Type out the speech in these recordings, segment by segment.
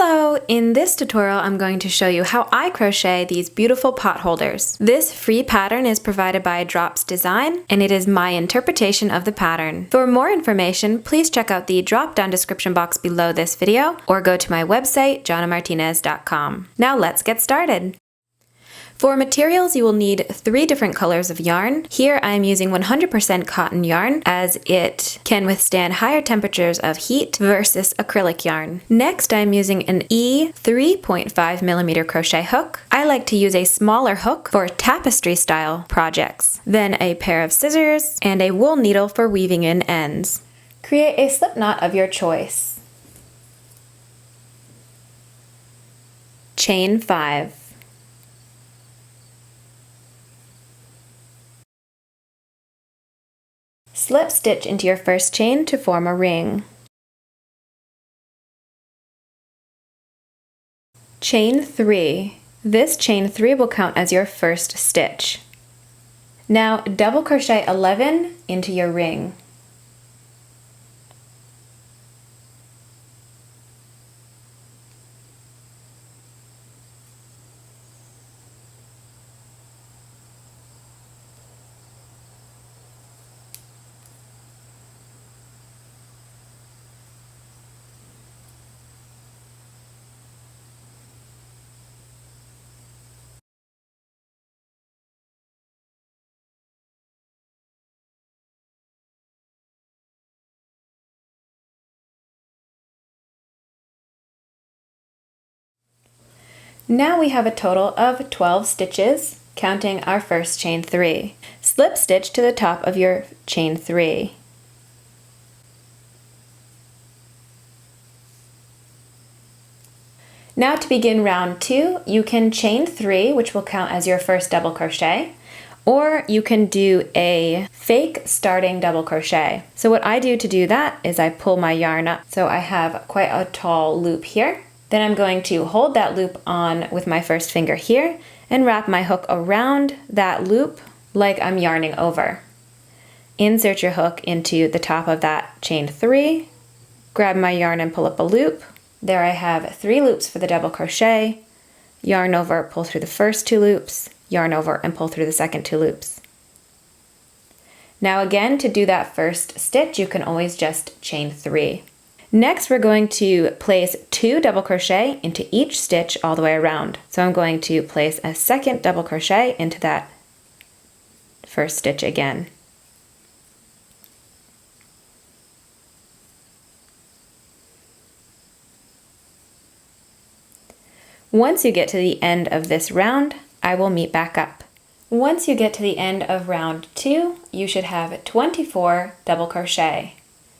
Hello! In this tutorial, I'm going to show you how I crochet these beautiful pot holders. This free pattern is provided by Drops Design, and it is my interpretation of the pattern. For more information, please check out the drop-down description box below this video, or go to my website, jonnamartinez.com. Now let's get started! For materials, you will need 3 different colors of yarn. Here I am using 100% cotton yarn as it can withstand higher temperatures of heat versus acrylic yarn. Next, I am using an E 3.5mm crochet hook. I like to use a smaller hook for tapestry style projects. Then a pair of scissors and a wool needle for weaving in ends. Create a slip knot of your choice. Chain 5. Slip stitch into your first chain to form a ring. Chain 3. This chain 3 will count as your first stitch. Now double crochet 11 into your ring. Now we have a total of 12 stitches, counting our first chain 3. Slip stitch to the top of your chain 3. Now to begin round 2, you can chain 3, which will count as your first double crochet, or you can do a fake starting double crochet. So what I do to do that is I pull my yarn up so I have quite a tall loop here. Then I'm going to hold that loop on with my first finger here and wrap my hook around that loop like I'm yarning over. Insert your hook into the top of that chain 3, grab my yarn and pull up a loop. There I have 3 loops for the double crochet, yarn over, pull through the first 2 loops, yarn over and pull through the second 2 loops. Now again, to do that first stitch, you can always just chain 3. Next, we're going to place 2 double crochet into each stitch all the way around. So I'm going to place a second double crochet into that first stitch again. Once you get to the end of this round, I will meet back up. Once you get to the end of round 2, you should have 24 double crochet.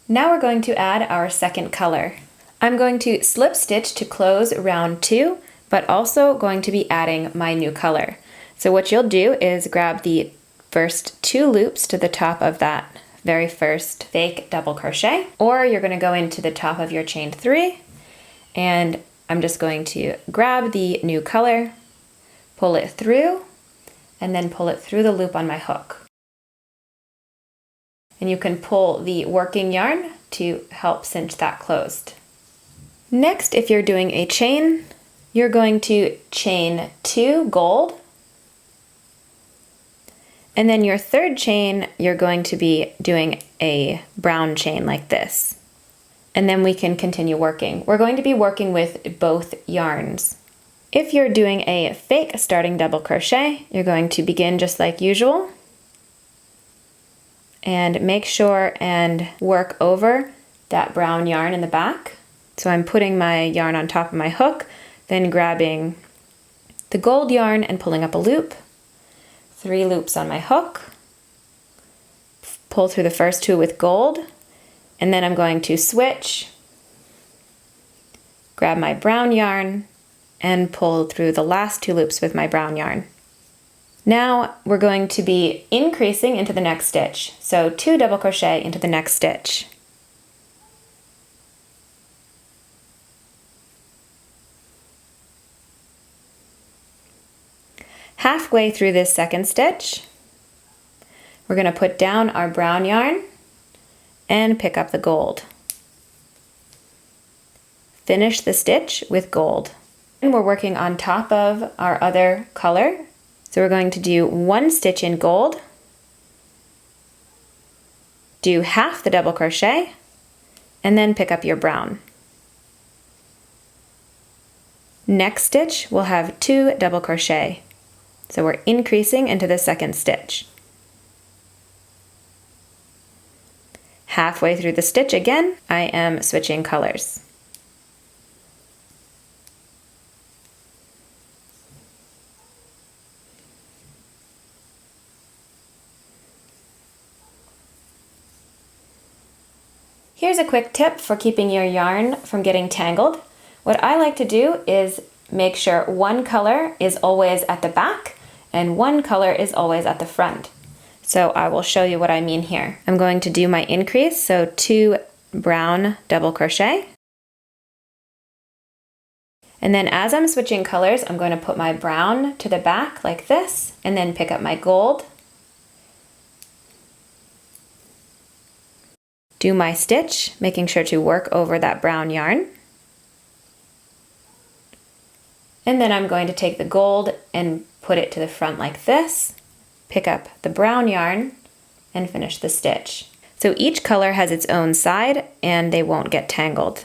Now we're going to add our second color. I'm going to slip stitch to close round 2, but also going to be adding my new color. So what you'll do is grab the first 2 loops to the top of that very first fake double crochet, or you're going to go into the top of your chain 3, and I'm just going to grab the new color, pull it through, and then pull it through the loop on my hook. And you can pull the working yarn to help cinch that closed. Next, if you're doing a chain, you're going to chain 2 gold, and then your third chain, you're going to be doing a brown chain like this. And then we can continue working. We're going to be working with both yarns. If you're doing a fake starting double crochet, you're going to begin just like usual, and make sure and work over that brown yarn in the back. So I'm putting my yarn on top of my hook, then grabbing the gold yarn and pulling up a loop, 3 loops on my hook, pull through the first 2 with gold, and then I'm going to switch, grab my brown yarn, and pull through the last 2 loops with my brown yarn. Now we're going to be increasing into the next stitch. So 2 double crochet into the next stitch. Halfway through this second stitch, we're going to put down our brown yarn and pick up the gold. finish the stitch with gold. And we're working on top of our other color. So we're going to do 1 stitch in gold, do half the double crochet, and then pick up your brown. Next stitch we'll have 2 double crochet. So we're increasing into the second stitch. Halfway through the stitch again, I am switching colors. Here's a quick tip for keeping your yarn from getting tangled. What I like to do is make sure one color is always at the back and one color is always at the front. So I will show you what I mean here. I'm going to do my increase, so 2 brown double crochet. And then as I'm switching colors, I'm going to put my brown to the back like this, and then pick up my gold. Do my stitch, making sure to work over that brown yarn. And then I'm going to take the gold and put it to the front like this, pick up the brown yarn, and finish the stitch. So each color has its own side and they won't get tangled.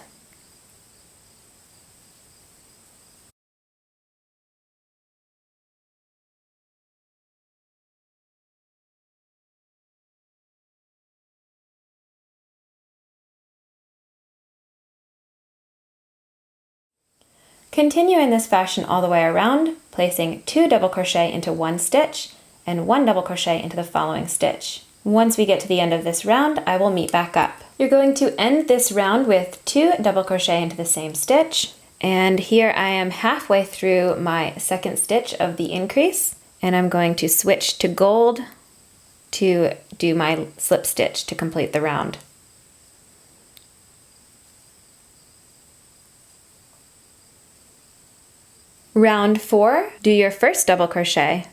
Continue in this fashion all the way around, placing 2 double crochet into 1 stitch and 1 double crochet into the following stitch. Once we get to the end of this round, I will meet back up. You're going to end this round with 2 double crochet into the same stitch, and here I am halfway through my second stitch of the increase, and I'm going to switch to gold to do my slip stitch to complete the round. Round 4, do your first double crochet.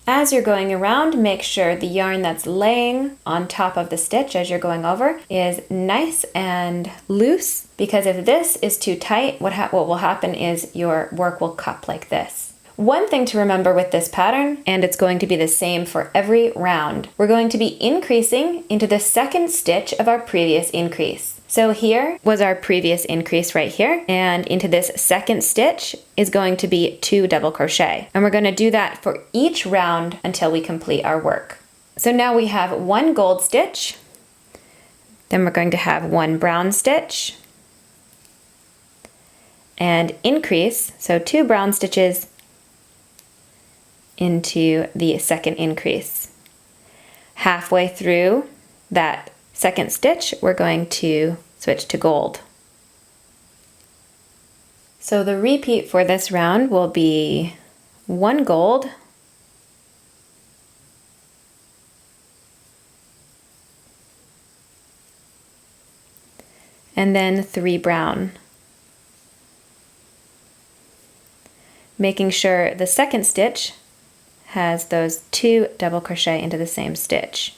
As you're going around, make sure the yarn that's laying on top of the stitch as you're going over is nice and loose, because if this is too tight, what will happen is your work will cup like this. One thing to remember with this pattern, and it's going to be the same for every round, we're going to be increasing into the second stitch of our previous increase. So here was our previous increase right here, and into this second stitch is going to be 2 double crochet. And we're going to do that for each round until we complete our work. So now we have 1 gold stitch, then we're going to have 1 brown stitch, and increase, so 2 brown stitches into the second increase. Halfway through that second stitch, we're going to switch to gold. So the repeat for this round will be 1 gold, and then 3 brown. Making sure the second stitch has those 2 double crochet into the same stitch.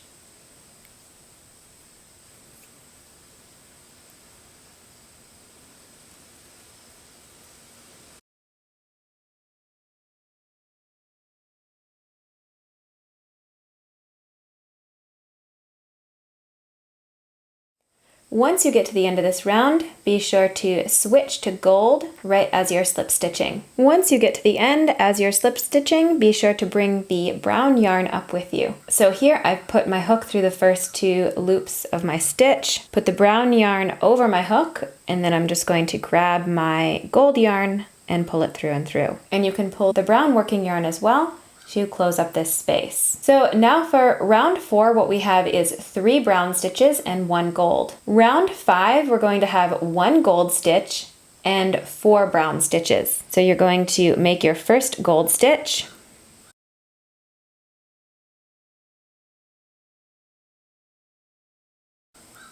Once you get to the end of this round, be sure to switch to gold right as you're slip stitching. Once you get to the end as you're slip stitching, be sure to bring the brown yarn up with you. So here I've put my hook through the first 2 loops of my stitch, put the brown yarn over my hook, and then I'm just going to grab my gold yarn and pull it through and through. And you can pull the brown working yarn as well to close up this space. So now for round 4, what we have is 3 brown stitches and 1 gold. Round 5, we're going to have 1 gold stitch and 4 brown stitches. So you're going to make your first gold stitch,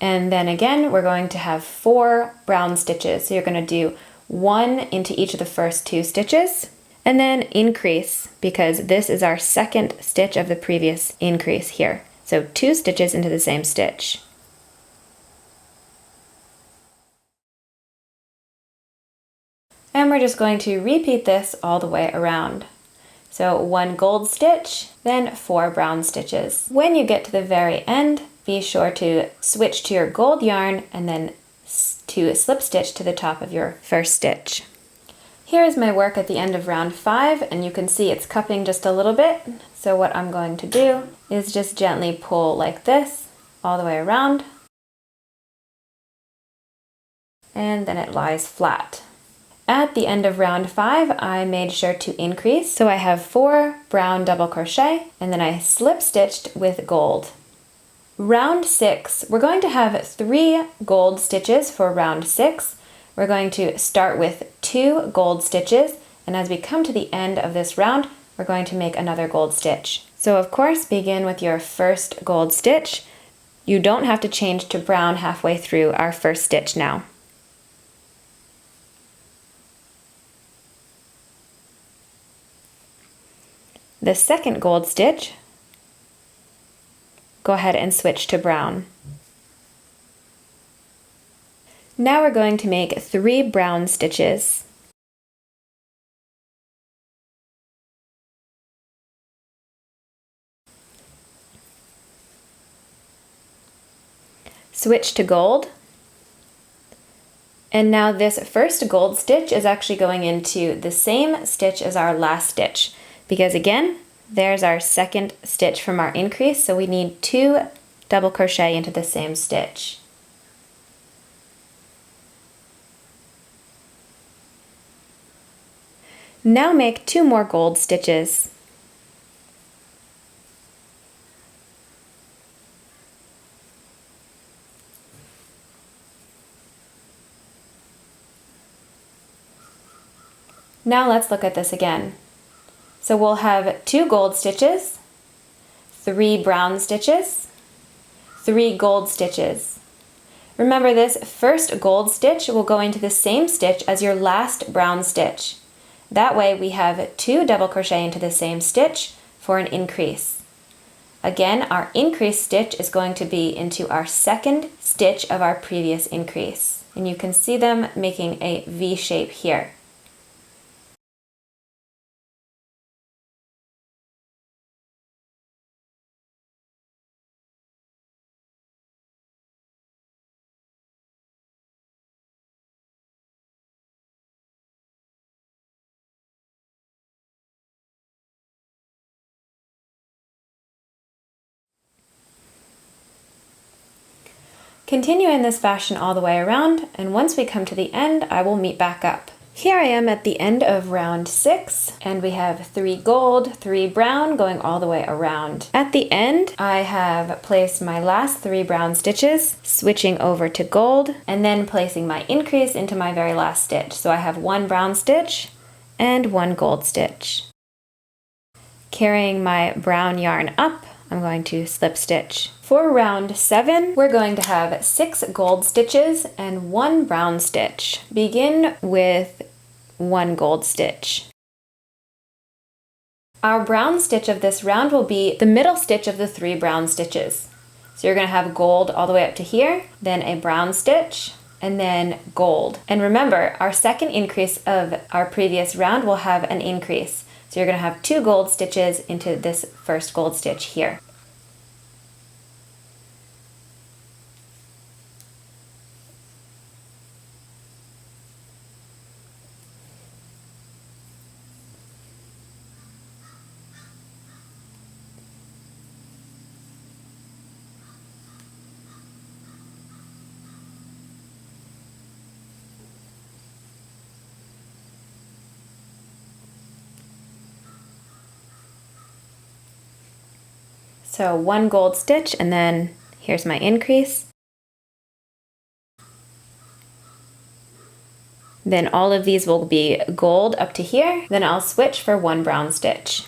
and then again we're going to have 4 brown stitches. So you're going to do 1 into each of the first 2 stitches, and then increase, because this is our second stitch of the previous increase here. So 2 stitches into the same stitch. And we're just going to repeat this all the way around. So 1 gold stitch, then 4 brown stitches. When you get to the very end, be sure to switch to your gold yarn and then to slip stitch to the top of your first stitch. Here is my work at the end of round 5, and you can see it's cupping just a little bit. So what I'm going to do is just gently pull like this all the way around, and then it lies flat. At the end of round 5, I made sure to increase, so I have 4 brown double crochet, and then I slip stitched with gold. Round 6, we're going to have 3 gold stitches for round 6. We're going to start with 2 gold stitches, and as we come to the end of this round, we're going to make another gold stitch. So of course, begin with your first gold stitch. You don't have to change to brown halfway through our first stitch now. The second gold stitch, go ahead and switch to brown. Now we're going to make 3 brown stitches. Switch to gold. And now this first gold stitch is actually going into the same stitch as our last stitch, because again, there's our second stitch from our increase, so we need 2 double crochet into the same stitch. Now make 2 more gold stitches. Now let's look at this again. So we'll have 2 gold stitches, 3 brown stitches, 3 gold stitches. Remember, this first gold stitch will go into the same stitch as your last brown stitch. That way we have 2 double crochet into the same stitch for an increase. Again, our increase stitch is going to be into our second stitch of our previous increase. And you can see them making a V shape here. Continue in this fashion all the way around, and once we come to the end, I will meet back up. Here I am at the end of round 6, and we have 3 gold, 3 brown going all the way around. At the end, I have placed my last 3 brown stitches, switching over to gold, and then placing my increase into my very last stitch. So I have 1 brown stitch and 1 gold stitch. Carrying my brown yarn up, I'm going to slip stitch. For round 7, we're going to have 6 gold stitches and 1 brown stitch. Begin with 1 gold stitch. Our brown stitch of this round will be the middle stitch of the 3 brown stitches. So you're going to have gold all the way up to here, then a brown stitch, and then gold. And remember, our second increase of our previous round will have an increase. So you're going to have 2 gold stitches into this first gold stitch here. So 1 gold stitch, and then here's my increase. Then all of these will be gold up to here. Then I'll switch for 1 brown stitch.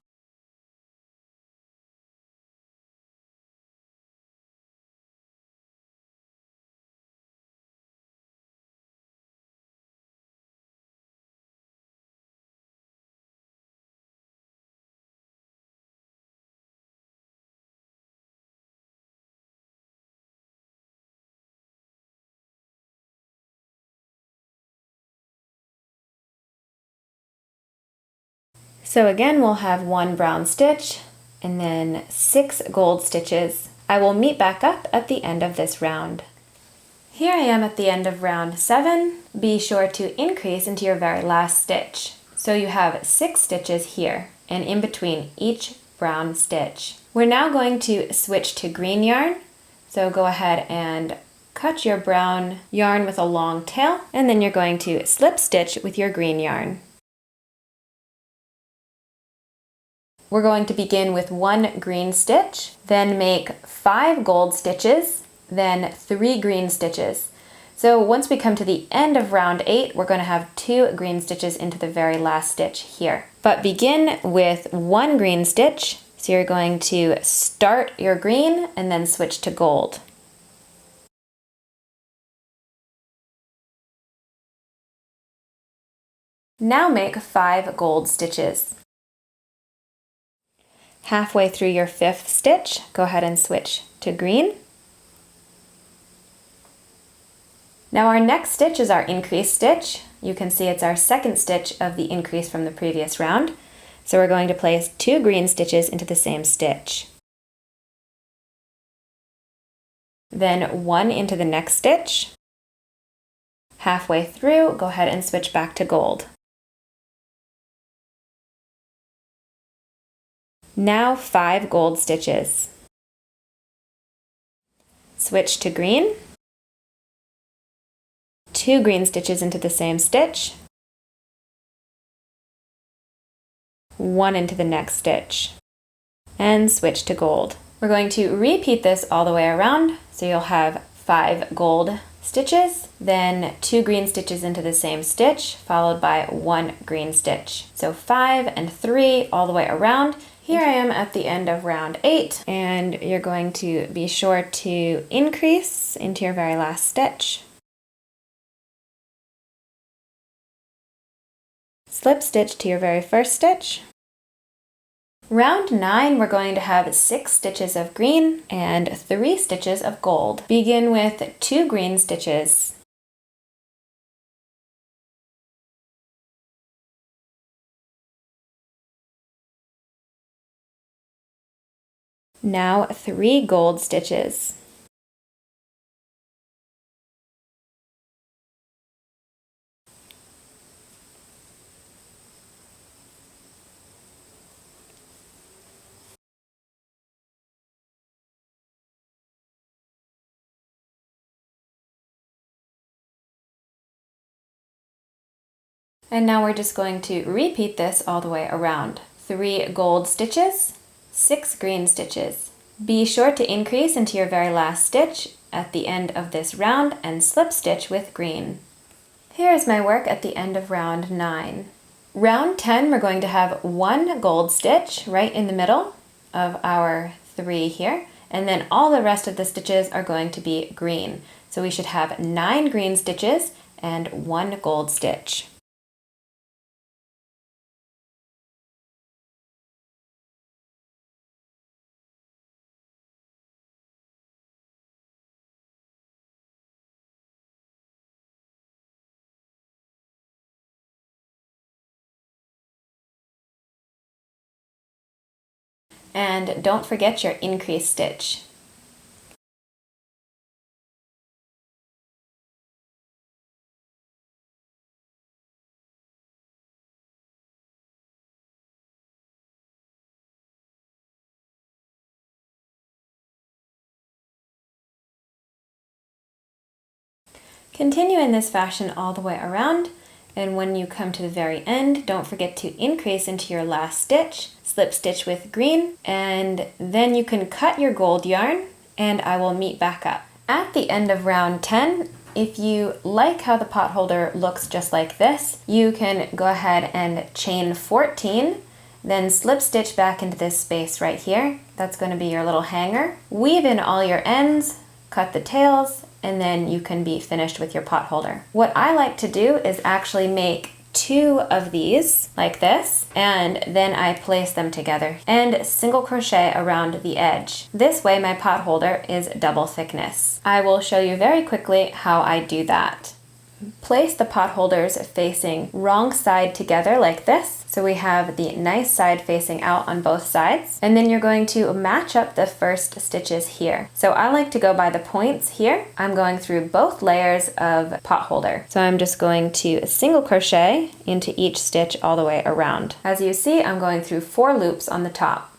So again, we'll have 1 brown stitch and then 6 gold stitches. I will meet back up at the end of this round. Here I am at the end of round 7. Be sure to increase into your very last stitch. So you have 6 stitches here and in between each brown stitch. We're now going to switch to green yarn. So go ahead and cut your brown yarn with a long tail, and then you're going to slip stitch with your green yarn. We're going to begin with 1 green stitch, then make 5 gold stitches, then 3 green stitches. So once we come to the end of round 8, we're going to have 2 green stitches into the very last stitch here. But begin with 1 green stitch. So you're going to start your green and then switch to gold. Now make 5 gold stitches. Halfway through your 5th stitch, go ahead and switch to green. Now our next stitch is our increase stitch. You can see it's our 2nd stitch of the increase from the previous round. So we're going to place 2 green stitches into the same stitch. Then 1 into the next stitch. Halfway through, go ahead and switch back to gold. Now 5 gold stitches. Switch to green. 2 green stitches into the same stitch. 1 into the next stitch. And switch to gold. We're going to repeat this all the way around, so you'll have 5 gold stitches, then 2 green stitches into the same stitch, followed by 1 green stitch. So 5 and 3 all the way around. Here I am at the end of round 8, and you're going to be sure to increase into your very last stitch. Slip stitch to your very first stitch. Round 9, we're going to have 6 stitches of green and 3 stitches of gold. Begin with 2 green stitches. Now 3 gold stitches. And now we're just going to repeat this all the way around. 3 gold stitches, 6 green stitches. Be sure to increase into your very last stitch at the end of this round and slip stitch with green. Here is my work at the end of round 9. Round 10, we're going to have 1 gold stitch right in the middle of our 3 here, and then all the rest of the stitches are going to be green. So we should have 9 green stitches and 1 gold stitch. And don't forget your increase stitch. Continue in this fashion all the way around, and when you come to the very end, don't forget to increase into your last stitch, slip stitch with green, and then you can cut your gold yarn, and I will meet back up. At the end of round 10, if you like how the pot holder looks just like this, you can go ahead and chain 14, then slip stitch back into this space right here. That's going to be your little hanger. Weave in all your ends, cut the tails, and then you can be finished with your pot holder. What I like to do is actually make 2 of these like this, and then I place them together and single crochet around the edge. This way my pot holder is double thickness. I will show you very quickly how I do that. place the pot holders facing wrong side together like this. So we have the nice side facing out on both sides. And then you're going to match up the first stitches here. So I like to go by the points here. I'm going through both layers of pot holder. So I'm just going to single crochet into each stitch all the way around. As you see, I'm going through 4 loops on the top.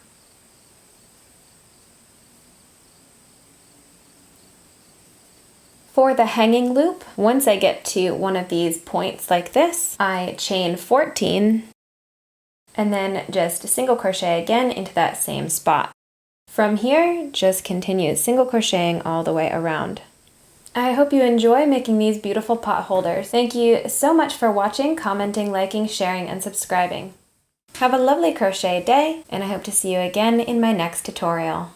For the hanging loop, once I get to one of these points like this, I chain 14 and then just single crochet again into that same spot. From here, just continue single crocheting all the way around. I hope you enjoy making these beautiful pot holders. Thank you so much for watching, commenting, liking, sharing, and subscribing. Have a lovely crochet day, and I hope to see you again in my next tutorial.